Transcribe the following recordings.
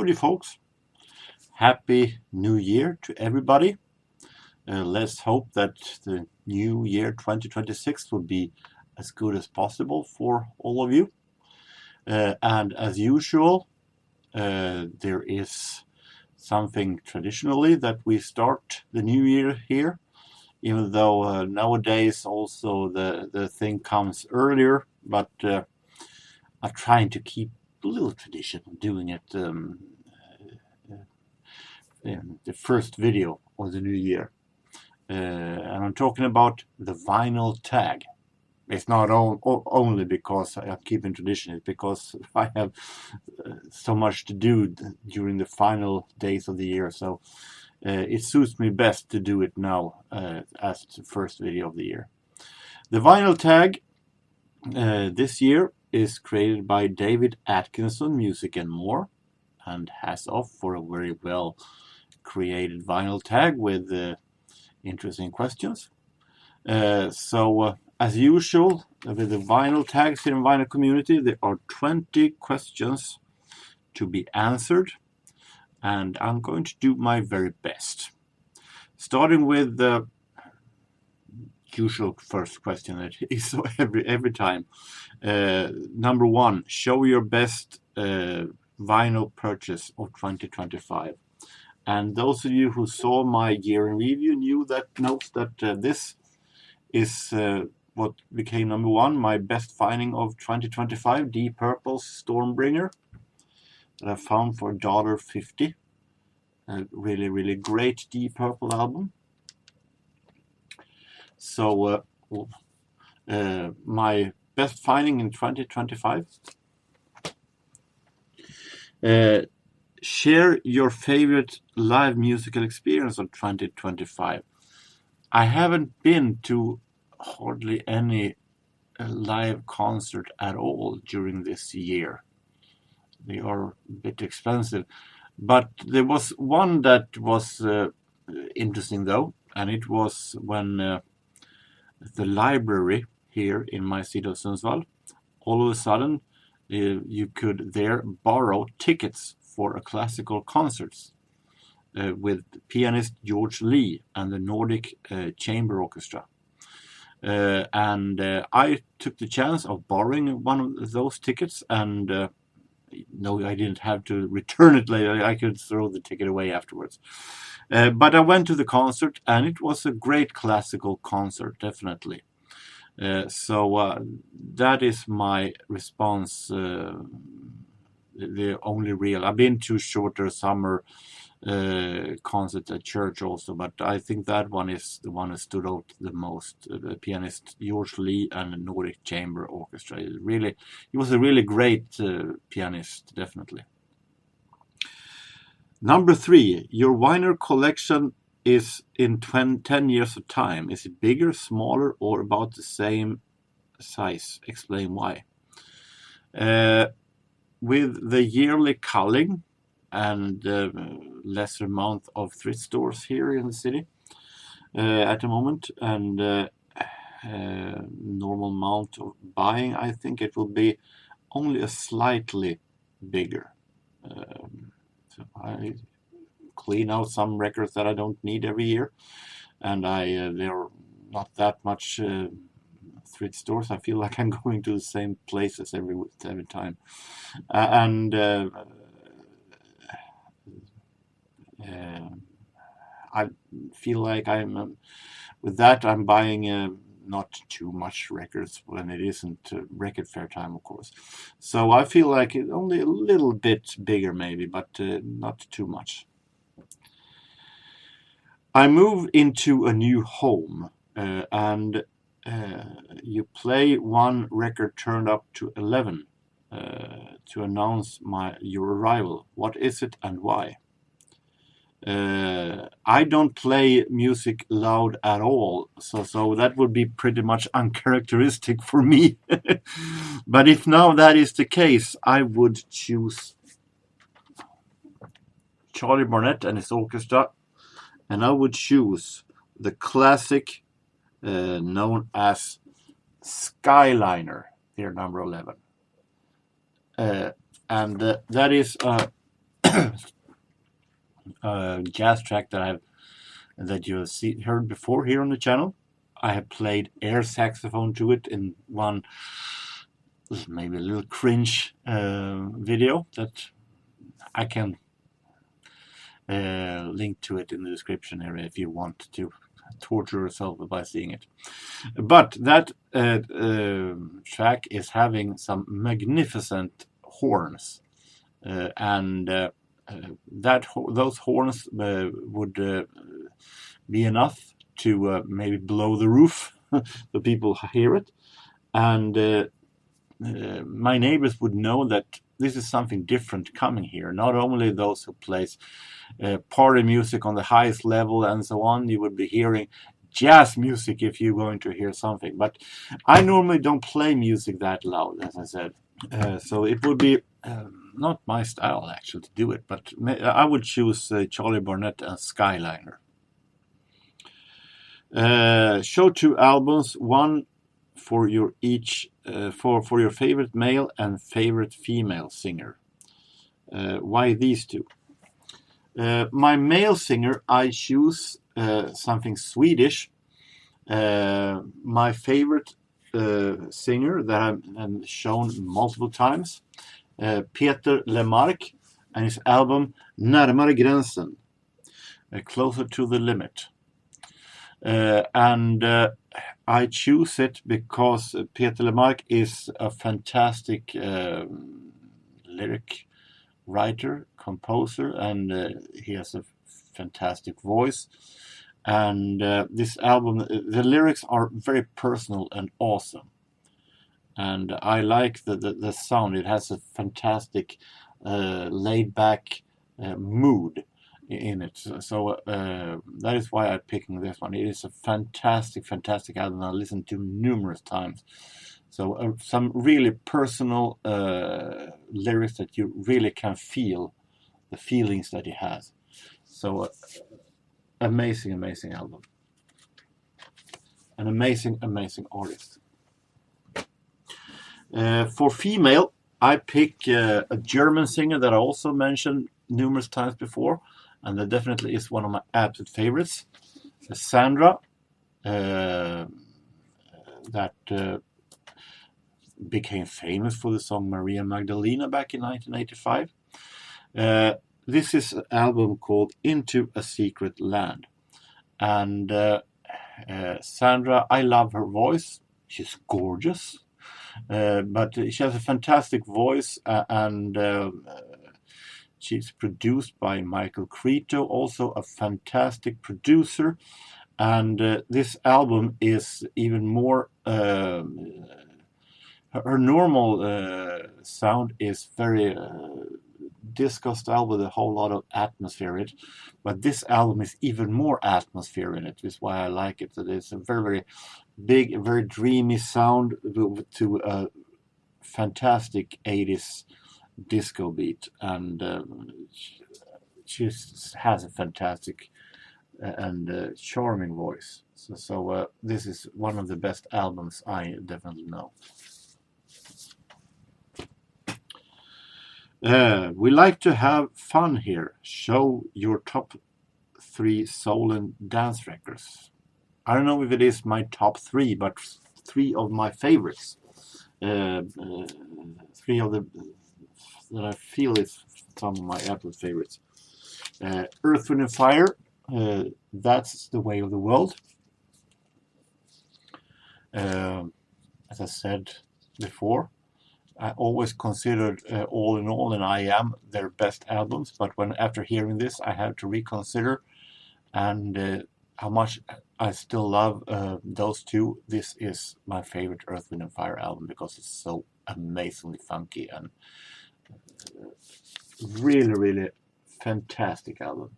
Howdy folks, happy new year to everybody. Let's hope that the new year 2026 will be as good as possible for all of you. And as usual, there is something traditionally that we start the new year here, even though nowadays also the thing comes earlier, but I'm trying to keep a little tradition of doing it in the first video of the new year. And I'm talking about the vinyl tag. It's not only because I'm keeping tradition, it's because I have so much to do during the final days of the year. So it suits me best to do it now as the first video of the year. The vinyl tag this year is created by David Atkinson, Music and More, and has off for a very well created vinyl tag with interesting questions. So as usual with the vinyl tags here in vinyl community, there are 20 questions to be answered, and I'm going to do my very best. Starting with the usual first question that is every time. Number one, show your best vinyl purchase of 2025. And those of you who saw my year in review knows that this is what became number one, my best finding of 2025, Deep Purple's Stormbringer, that I found for $1.50. A really, really great Deep Purple album. So my best finding in 2025. Share your favorite live musical experience of 2025. I haven't been to hardly any live concert at all during this year. They are a bit expensive. But there was one that was interesting though, and it was when the library here in my city of Sundsvall, all of a sudden you could there borrow tickets for a classical concerts with pianist George Lee and the Nordic Chamber Orchestra. And I took the chance of borrowing one of those tickets, and no, I didn't have to return it later. I could throw the ticket away afterwards. But I went to the concert, and it was a great classical concert, definitely. So that is my response. The only real. I've been to shorter summer concerts at church also, but I think that one is the one that stood out the most. The pianist George Lee and the Nordic Chamber Orchestra. He was a really great pianist, definitely. Number 3, your vinyl collection is in 10 years of time. Is it bigger, smaller, or about the same size? Explain why. With the yearly culling and lesser amount of thrift stores here in the city at the moment, and normal amount of buying, I think it will be only a slightly bigger. So I clean out some records that I don't need every year, and there are not that much thrift stores. I feel like I'm going to the same places every time, and I feel like with that I'm buying not too much records when it isn't record fair time, of course. So I feel like it's only a little bit bigger maybe, but not too much. I moved into a new home, and you play one record turned up to 11 to announce your arrival. What is it and why? I don't play music loud at all, so that would be pretty much uncharacteristic for me. But if now that is the case, I would choose Charlie Barnett and his orchestra, and I would choose the classic known as Skyliner, here number 11. And that is jazz track that you have heard before here on the channel. I have played air saxophone to it in one maybe a little cringe video that I can link to it in the description area if you want to torture yourself by seeing it. But that track is having some magnificent horns, and those horns would be enough to maybe blow the roof so people hear it. And my neighbors would know that this is something different coming here. Not only those who plays party music on the highest level and so on, you would be hearing jazz music if you're going to hear something. But I normally don't play music that loud, as I said. So it would be not my style actually to do it, but I would choose Charlie Barnett and Skyliner. Show 2 albums, one for your each for your favorite male and favorite female singer. Why these two? My male singer, I choose something Swedish. My favorite singer that I've shown multiple times, Peter Lemark, and his album Närmare gränsen, Closer to the Limit. And I choose it because Peter Lemark is a fantastic lyric writer, composer, and he has a fantastic voice. And this album, the lyrics are very personal and awesome. And I like the sound. It has a fantastic laid-back mood in it. So that is why I'm picking this one. It is a fantastic album I listened to numerous times. So some really personal lyrics that you really can feel the feelings that he has. So amazing album. An amazing artist. For female, I pick a German singer that I also mentioned numerous times before, and that definitely is one of my absolute favorites, Sandra, that became famous for the song Maria Magdalena back in 1985. This is an album called Into a Secret Land. And Sandra, I love her voice. She's gorgeous. But she has a fantastic voice, and she's produced by Michael Creto, also a fantastic producer. And this album is even more... her normal sound is very disco style with a whole lot of atmosphere in it, but this album is even more atmosphere in it. That's why I like it. It's a very, very big, very dreamy sound to a fantastic 80s disco beat, and she has a fantastic and charming voice. So this is one of the best albums I definitely know. We like to have fun here. Show your top 3 soul and dance records. I don't know if it is my top 3, but 3 of my favorites. 3 of the that I feel is some of my absolute favorites. Earth, Wind and Fire. That's the way of the world. As I said before, I always considered All in All and I Am their best albums, but after hearing this, I have to reconsider and how much I still love those two. This is my favorite Earth, Wind and Fire album because it's so amazingly funky and really, really fantastic album.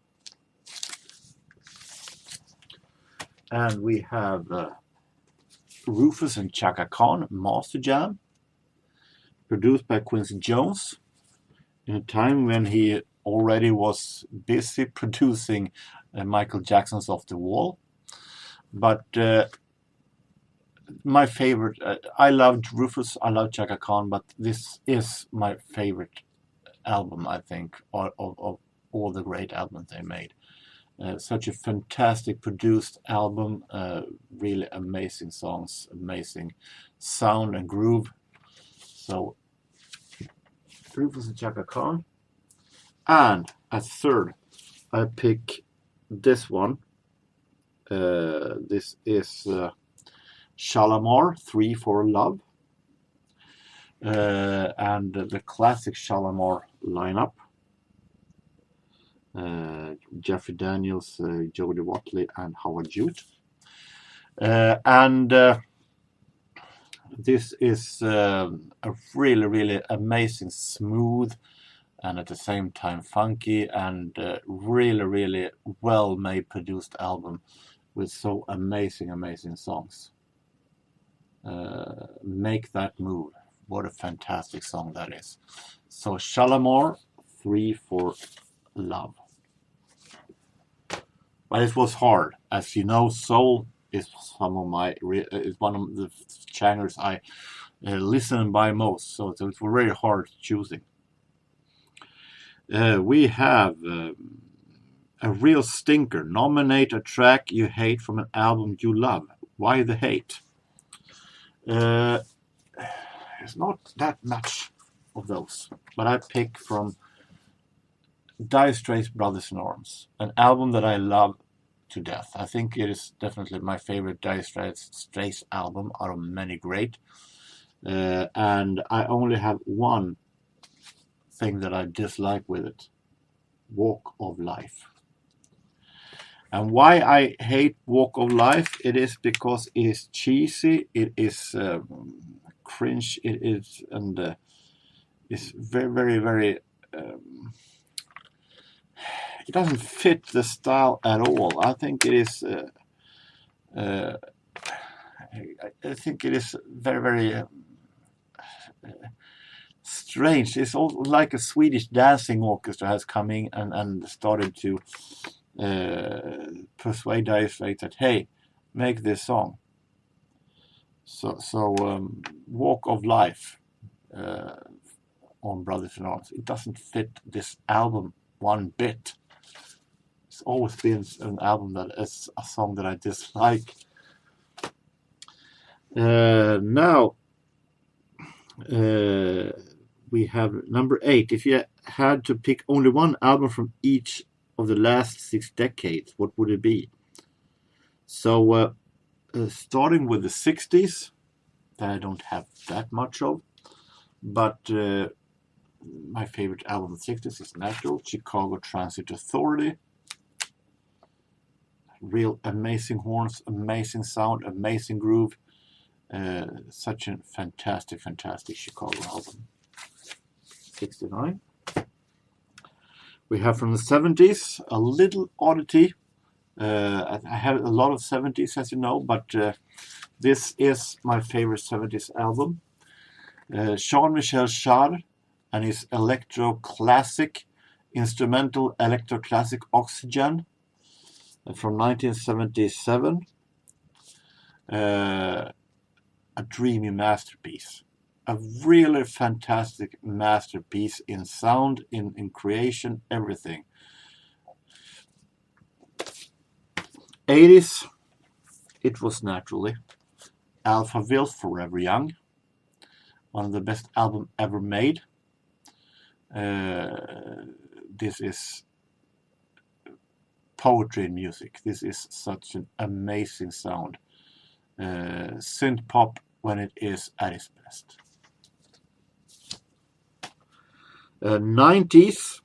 And we have Rufus and Chaka Khan, Master Jam, produced by Quincy Jones in a time when he already was busy producing Michael Jackson's Off the Wall. But my favorite, I loved Rufus, I love Chaka Khan, but this is my favorite album, I think, of all the great albums they made. Such a fantastic produced album, really amazing songs, amazing sound and groove. So, Rufus and Chaka Khan. And as third, I pick this one. This is Shalamar, 3 for Love. And the classic Shalamar lineup. Jeffrey Daniels, Jody Watley, and Howard Jute. This is a really, really amazing, smooth, and at the same time funky, and really, really well-made, produced album with so amazing, amazing songs. Make That Move. What a fantastic song that is. So Shalamar, 3 for Love. But it was hard. As you know, soul is one of the genres I listen and buy most. So it was very hard choosing. We have a real stinker. Nominate a track you hate from an album you love. Why the hate? It's not that much of those, but I pick from Dire Straits' Brothers in Arms, an album that I love to death. I think it is definitely my favorite Dire Straits album out of many great. And I only have one thing that I dislike with it: Walk of Life. And why I hate Walk of Life, it is because it is cheesy, it is cringe, it is, and it's very, very, very it doesn't fit the style at all. I think it is I think it is very, very strange. It's all like a Swedish dancing orchestra has come in and started to persuade Dire Straits that, hey, make this song. So Walk of Life on Brothers in Arms, it doesn't fit this album one bit. It's always been an album that is a song that I dislike. Now we have number 8. If you had to pick only one album from each of the last 6 decades, what would it be? So starting with the 60s, that I don't have that much of, but my favorite album of the 60s is Natural, Chicago Transit Authority. Real amazing horns, amazing sound, amazing groove. Such a fantastic, fantastic Chicago album. 69. We have from the 70s, a little oddity. I have a lot of 70s, as you know, but this is my favorite 70s album. Jean-Michel Jarre and his instrumental electro classic Oxygen from 1977. A dreamy masterpiece. A really fantastic masterpiece in sound, in creation, everything. 80s, it was naturally Alphaville, Forever Young. One of the best albums ever made. This is poetry in music. This is such an amazing sound. Synth pop when it is at its best. 90s,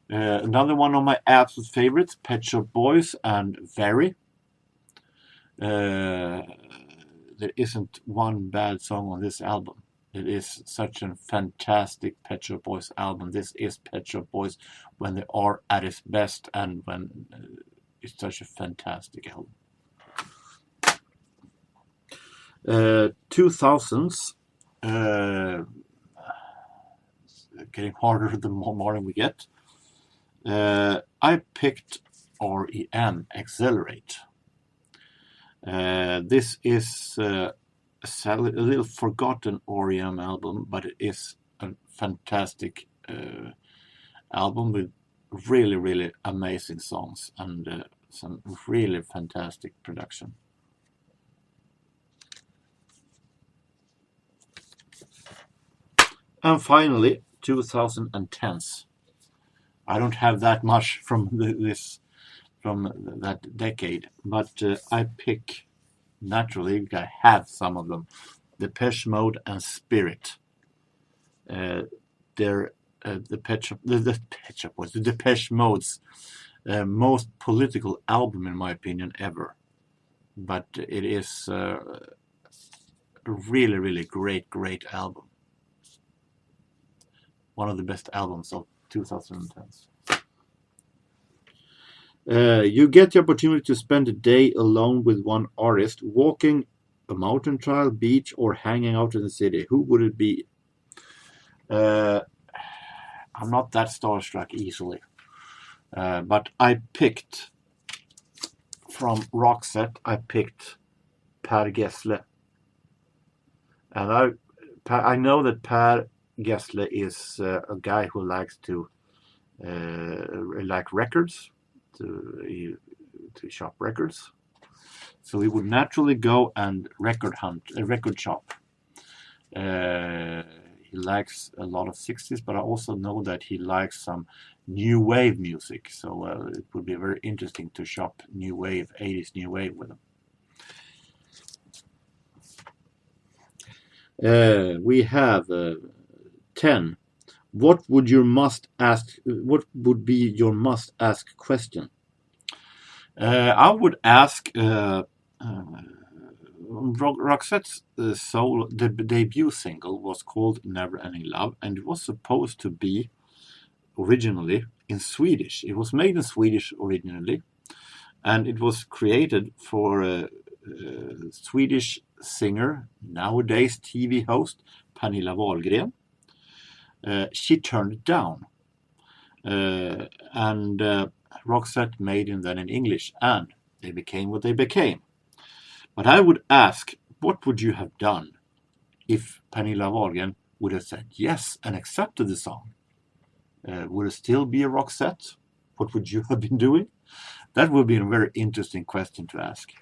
another one of my absolute favorites, Pet Shop Boys and Very. There isn't one bad song on this album. It is such a fantastic Pet Shop Boys album. This is Pet Shop Boys when they are at its best, and when it's such a fantastic album. 2000s, getting harder the more modern we get. I picked REM, Accelerate. This is a little forgotten REM album, but it is a fantastic album with really, really amazing songs and some really fantastic production. And finally, 2010s. I don't have that much from that decade, but I pick, naturally, I have some of them. Depeche Mode and Spirit. They're the Depeche Mode's most political album, in my opinion, ever. But it is a really, really great album. One of the best albums of 2010s. You get the opportunity to spend a day alone with one artist, walking a mountain trail, beach, or hanging out in the city. Who would it be? I'm not that starstruck easily. But I picked, from Roxette, I picked Per Gessle. And I know that Per Gessle is a guy who likes to like records, to shop records. So he would naturally go and record shop. He likes a lot of 60s, but I also know that he likes some new wave music. So it would be very interesting to shop new wave, 80s new wave with him. We have 10. What would be your must ask question? I would ask Roxette's the debut single was called Never Ending Love, and it was supposed to be originally in Swedish. It was made in Swedish originally, and it was created for a Swedish singer, nowadays TV host, Pernilla Wahlgren. She turned it down, and Roxette made it then in English, and they became what they became. But I would ask, what would you have done if Pernilla Wahlgren would have said yes and accepted the song? Would it still be a Roxette? What would you have been doing? That would be a very interesting question to ask.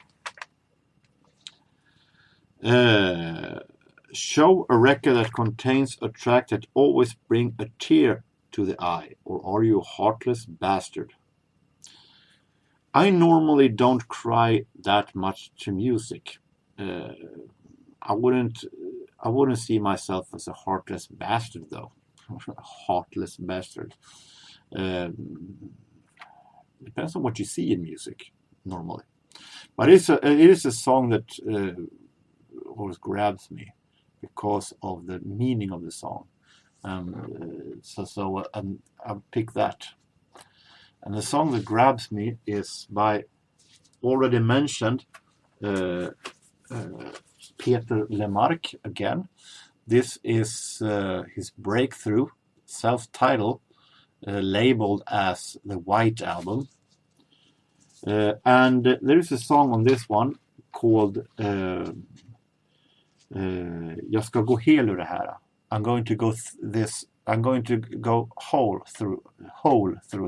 Show a record that contains a track that always brings a tear to the eye, or are you a heartless bastard? I normally don't cry that much to music. I wouldn't see myself as a heartless bastard, though. Heartless bastard. Depends on what you see in music, normally. But it is a song that always grabs me because of the meaning of the song. So I'll pick that. And the song that grabs me is by already mentioned Peter Lemarque again. This is his breakthrough, self-titled, labeled as the White Album. And there is a song on this one called Jag ska gå hel ur det här. I'm going to go whole through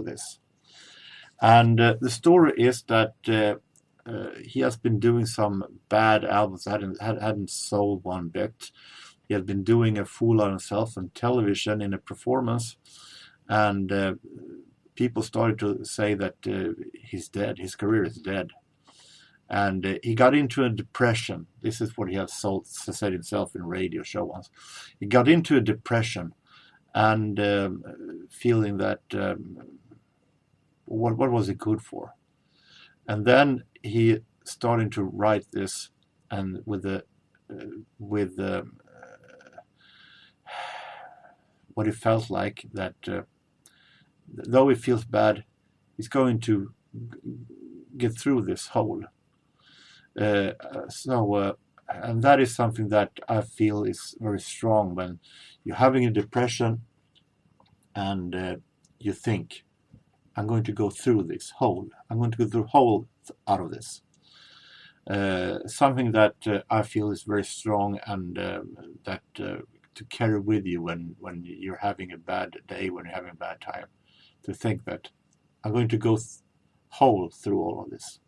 this. And the story is that he has been doing some bad albums, hadn't sold one bit. He had been doing a fool on himself on television in a performance, and people started to say that he's dead, his career is dead. And he got into a depression. This is what he has said himself in a radio show once. He got into a depression and feeling that what was it good for? And then he started to write this, and with what it felt like that though he feels bad, he's going to get through this hole. And that is something that I feel is very strong when you're having a depression and you think, I'm going to go through this hole. I'm going to go through a hole out of this. Something that I feel is very strong and that to carry with you when you're having a bad day, when you're having a bad time, to think that I'm going to go whole through all of this.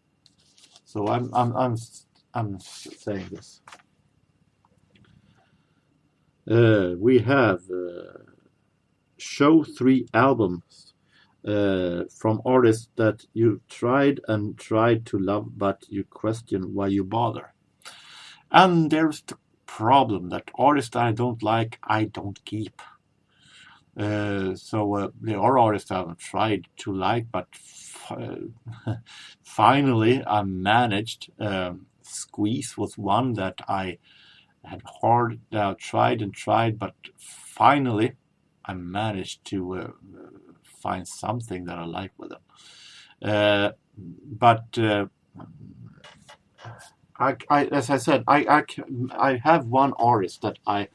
So I'm saying this. We have show 3 albums from artists that you tried to love, but you question why you bother. And there's the problem that artists that I don't like, I don't keep. So there are artists I haven't tried to like, but finally I managed. Squeeze was one that I had tried, but finally I managed to find something that I like with them. But as I said, I have one artist that I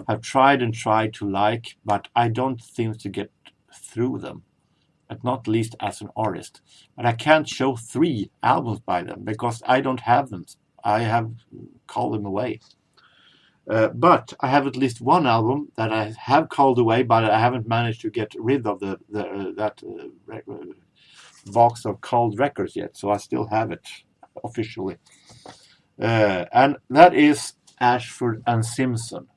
have tried to like, but I don't seem to get through them, at not least as an artist. But I can't show 3 albums by them because I don't have them. I have called them away. But I have at least one album that I have called away, but I haven't managed to get rid of that box of called records yet. So I still have it officially. And that is Ashford and Simpson,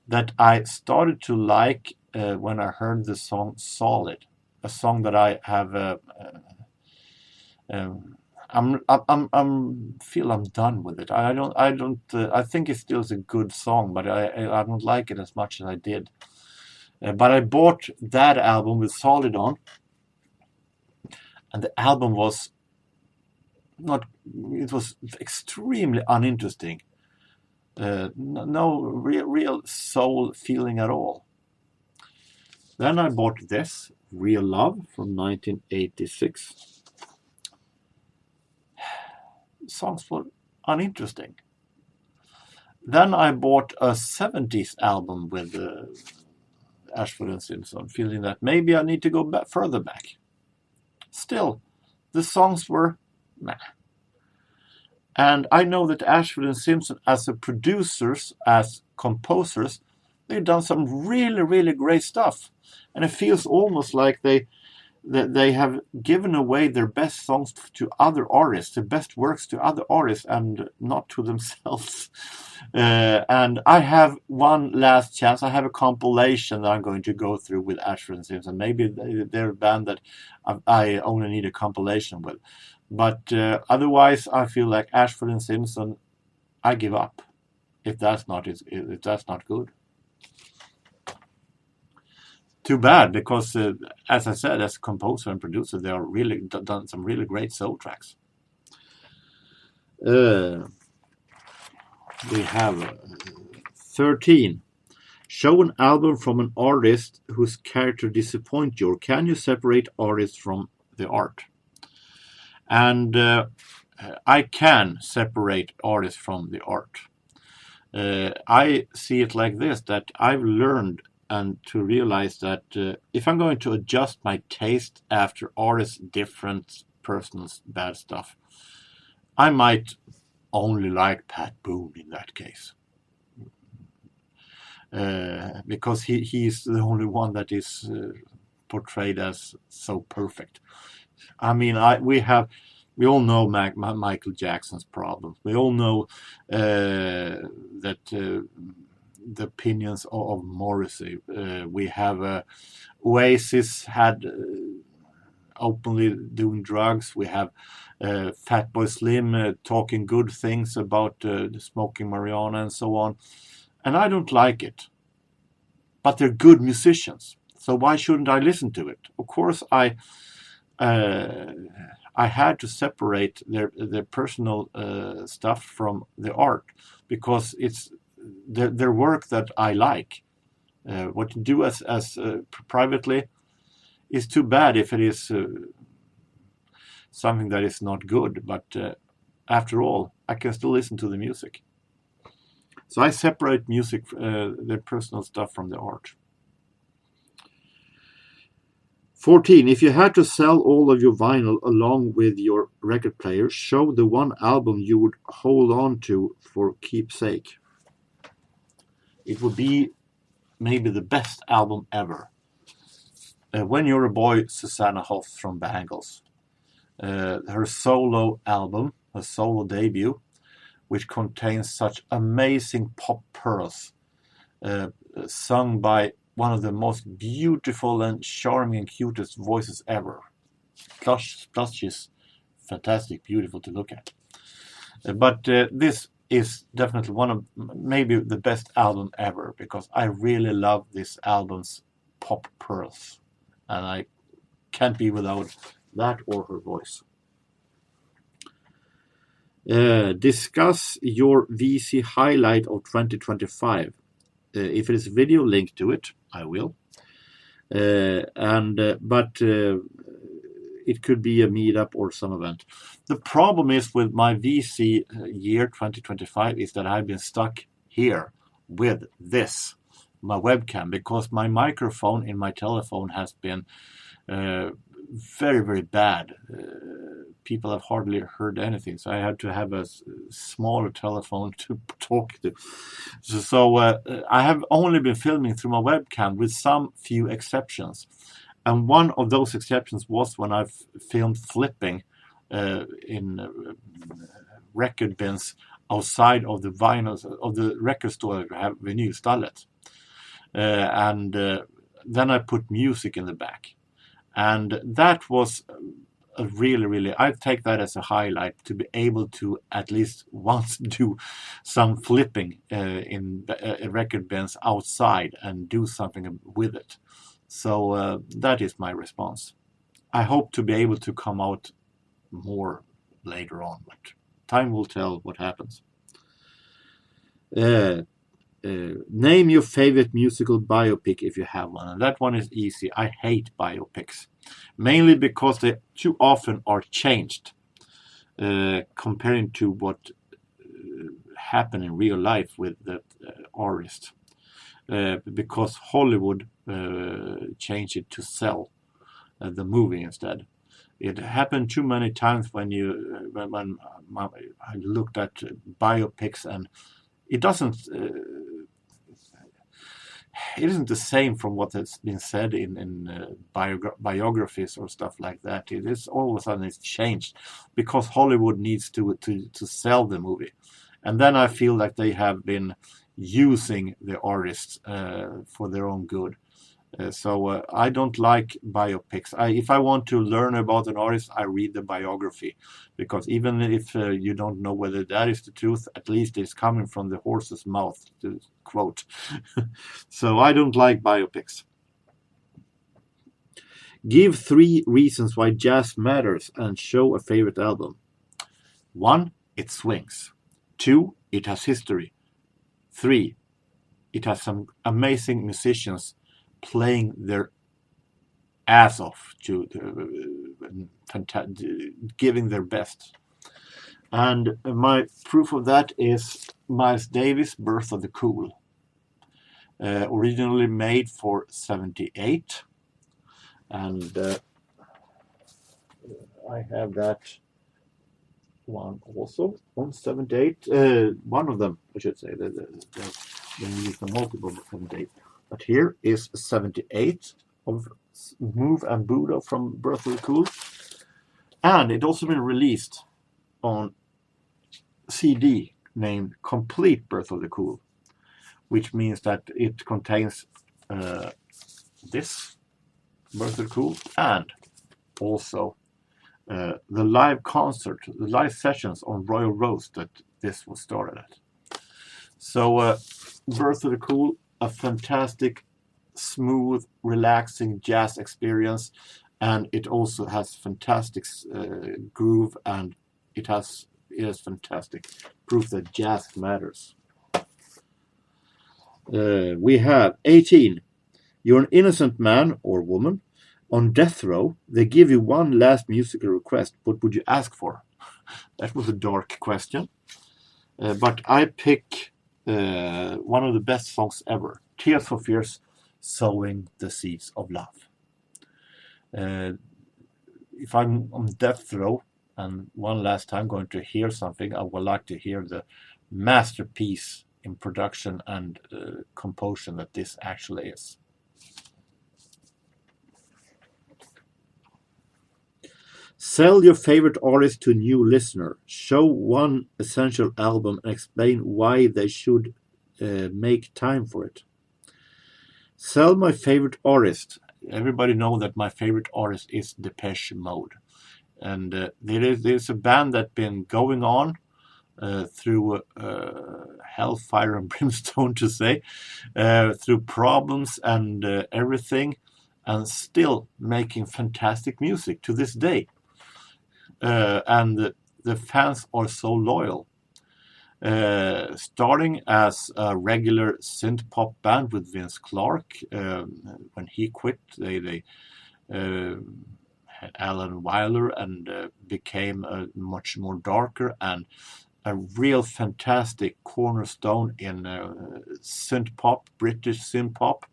that I started to like when I heard the song "Solid," a song that I have. Feel I'm done with it. I think it still is a good song, but I don't like it as much as I did. But I bought that album with "Solid" on, and the album was not. It was extremely uninteresting. No real soul feeling at all. Then I bought this, Real Love, from 1986. Songs were uninteresting. Then I bought a 70s album with Ashford and Simpson, feeling that maybe I need to go further back. Still, the songs were meh. And I know that Ashford and Simpson, as producers, as composers, they've done some really, really great stuff. And it feels almost like they have given away their best songs to other artists, the best works to other artists, and not to themselves. And I have one last chance. I have a compilation that I'm going to go through with Ashford and Simpson. Maybe they're a band that I only need a compilation with. But otherwise, I feel like Ashford and Simpson, I give up if that's not good. Too bad, because as I said, as a composer and producer, they are really done some really great soul tracks. We have 13. Show an album from an artist whose character disappoints you, or can you separate artists from the art? And I can separate artists from the art. I see it like this, that I've learned and to realize that if I'm going to adjust my taste after artists' different personal bad stuff, I might only like Pat Boone in that case. Because he's the only one that is portrayed as so perfect. I mean, we all know Michael Jackson's problems. We all know that the opinions of Morrissey. We have Oasis had openly doing drugs. We have Fatboy Slim talking good things about smoking marijuana and so on. And I don't like it. But they're good musicians. So why shouldn't I listen to it? Of course, I had to separate their personal stuff from the art, because it's their work that I like. What you do as privately is too bad if it is something that is not good. But after all, I can still listen to the music. So I separate music, their personal stuff, from the art. 14. If you had to sell all of your vinyl along with your record player, show the one album you would hold on to for keepsake. it would be maybe the best album ever. When You're a Boy, Susanna Hoff from Bangles. Her solo album, her solo debut, which contains such amazing pop pearls, sung by one of the most beautiful and charming and cutest voices ever. Plus she's fantastic, beautiful to look at. But this is definitely one of maybe the best album ever, because I really love this album's pop pearls, and I can't be without that or her voice. Discuss your VC highlight of 2025. If it is a video, link to it, I will. But it could be a meetup or some event. The problem is with my VC year 2025 is that I've been stuck here with this, my webcam, because my microphone in my telephone has been very, very bad. People have hardly heard anything, so I had to have a smaller telephone to talk to. So I have only been filming through my webcam with some few exceptions. And one of those exceptions was when I filmed flipping in record bins outside of the vinyls of the record store that I have, Vinylstallet. And then I put music in the back. And that was a really, I take that as a highlight, to be able to at least once do some flipping in record bins outside and do something with it. So that is my response. I hope to be able to come out more later on, but time will tell what happens. Name your favorite musical biopic if you have one. And that one is easy. I hate biopics, mainly because they too often are changed comparing to what happened in real life with the artist. Because Hollywood changed it to sell the movie instead. It happened too many times when I looked at biopics, and it isn't the same from what has been said in biographies or stuff like that. It is all of a sudden it's changed because Hollywood needs to sell the movie, and then I feel like they have been using the artists for their own good. So I don't like biopics. If I want to learn about an artist, I read the biography, because even if you don't know whether that is the truth, at least it's coming from the horse's mouth, to quote. So I don't like biopics. Give 3 reasons why jazz matters and show a favorite album. 1, it swings. 2, it has history. 3, it has some amazing musicians playing their ass off, giving their best. And my proof of that is Miles Davis' Birth of the Cool, originally made for 78, and I have that one also on 78. One of them, I should say. They use the multiple 78. But here is 78 of Move and Buddha from Birth of the Cool. And it also been released on CD named Complete Birth of the Cool, which means that it contains this Birth of the Cool and also the live concert, the live sessions on Royal Roast that this was started at. So Birth of the Cool, a fantastic, smooth, relaxing jazz experience, and it also has fantastic groove, and it is fantastic proof that jazz matters. We have 18. You're an innocent man or woman on death row. They give you one last musical request. What would you ask for? That was a dark question, but I pick one of the best songs ever, Tears for Fears, Sowing the Seeds of Love. If I'm on death row and one last time going to hear something, I would like to hear the masterpiece in production and composition that this actually is. Sell your favorite artist to a new listener. Show one essential album and explain why they should make time for it. Sell my favorite artist. Everybody know that my favorite artist is Depeche Mode. And there's a band that's been going on through hellfire and brimstone, to say, through problems and everything, and still making fantastic music to this day. And the fans are so loyal. Starting as a regular synth pop band with Vince Clarke, when he quit, they had Alan Wyler and became a much more darker and a real fantastic cornerstone in synth pop, British synth pop,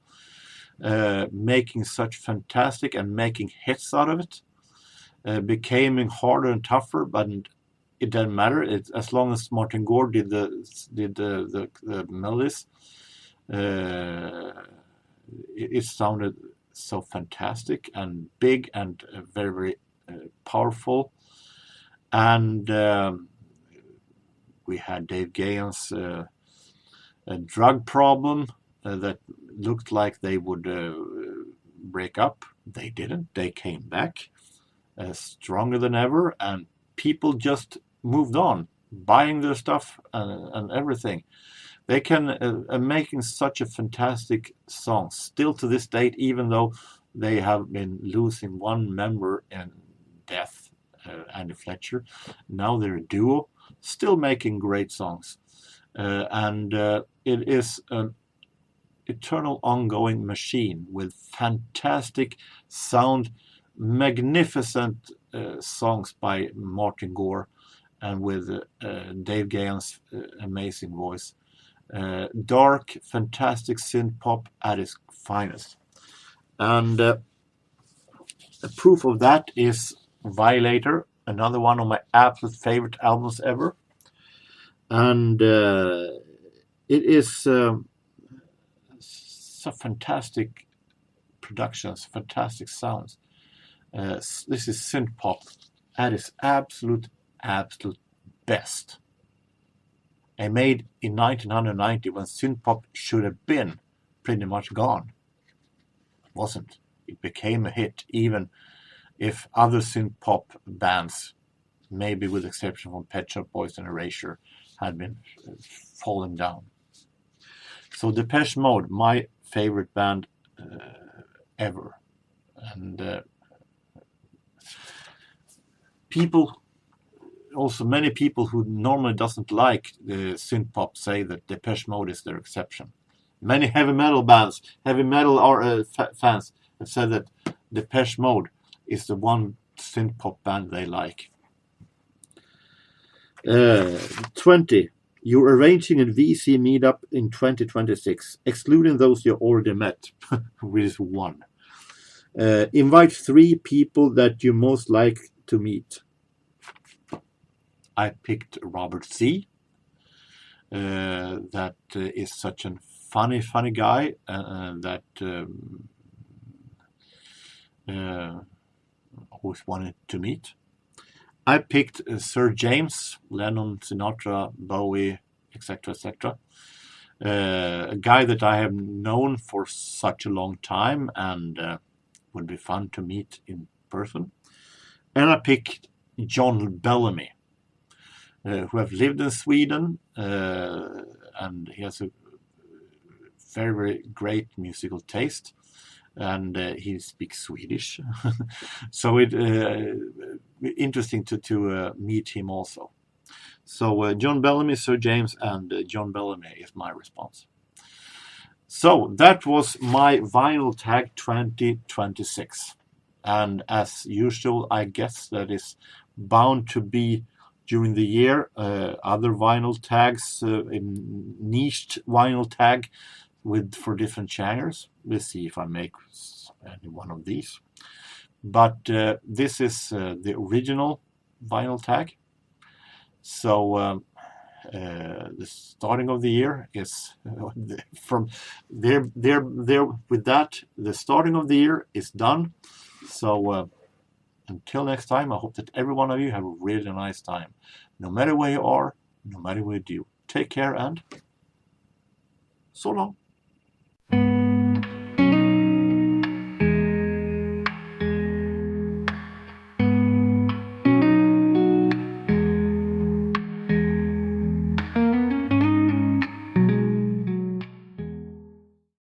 making such fantastic and making hits out of it. Becoming harder and tougher, but it doesn't matter. As long as Martin Gore did the melodies, it sounded so fantastic and big and very, very powerful. And we had Dave Gahan's a drug problem that looked like they would break up. They didn't. They came back stronger than ever, and people just moved on, buying their stuff and everything. They can making such a fantastic song still to this date, even though they have been losing one member in death, Andy Fletcher. Now they're a duo, still making great songs, and it is an eternal ongoing machine with fantastic sound, magnificent songs by Martin Gore, and with Dave Gahan's amazing voice. Dark, fantastic synth pop at its finest. And proof of that is Violator, another one of my absolute favorite albums ever. And it is so fantastic productions, fantastic sounds. This is synth pop at its absolute best. And made in 1990, when synth pop should have been pretty much gone. It wasn't. It became a hit, even if other synth pop bands, maybe with exception from Pet Shop Boys and Erasure, had been falling down. So Depeche Mode, my favorite band ever. And many people who normally doesn't like the synth pop say that Depeche Mode is their exception. Many heavy metal fans have said that Depeche Mode is the one synth pop band they like. 20. You're arranging a VC meetup in 2026, excluding those you already met, which is one. Invite 3 people that you most like to meet. I picked Robert C. That is such a funny guy that always wanted to meet. I picked Sir James, Lennon, Sinatra, Bowie, etc., etc. A guy that I have known for such a long time and would be fun to meet in person. And I picked John Bellamy, who have lived in Sweden, and he has a very, very great musical taste, and he speaks Swedish. So it interesting to meet him also. So John Bellamy, Sir James, and John Bellamy is my response. So that was my Vinyl Tag 2026. And as usual, I guess that is bound to be during the year other vinyl tags, niched vinyl tag for different genres. We'll see if I make any one of these. But this is the original vinyl tag. So The starting of the year is from there. With that, the starting of the year is done. So until next time, I hope that every one of you have a really nice time, no matter where you are, no matter what you do. Take care and so long.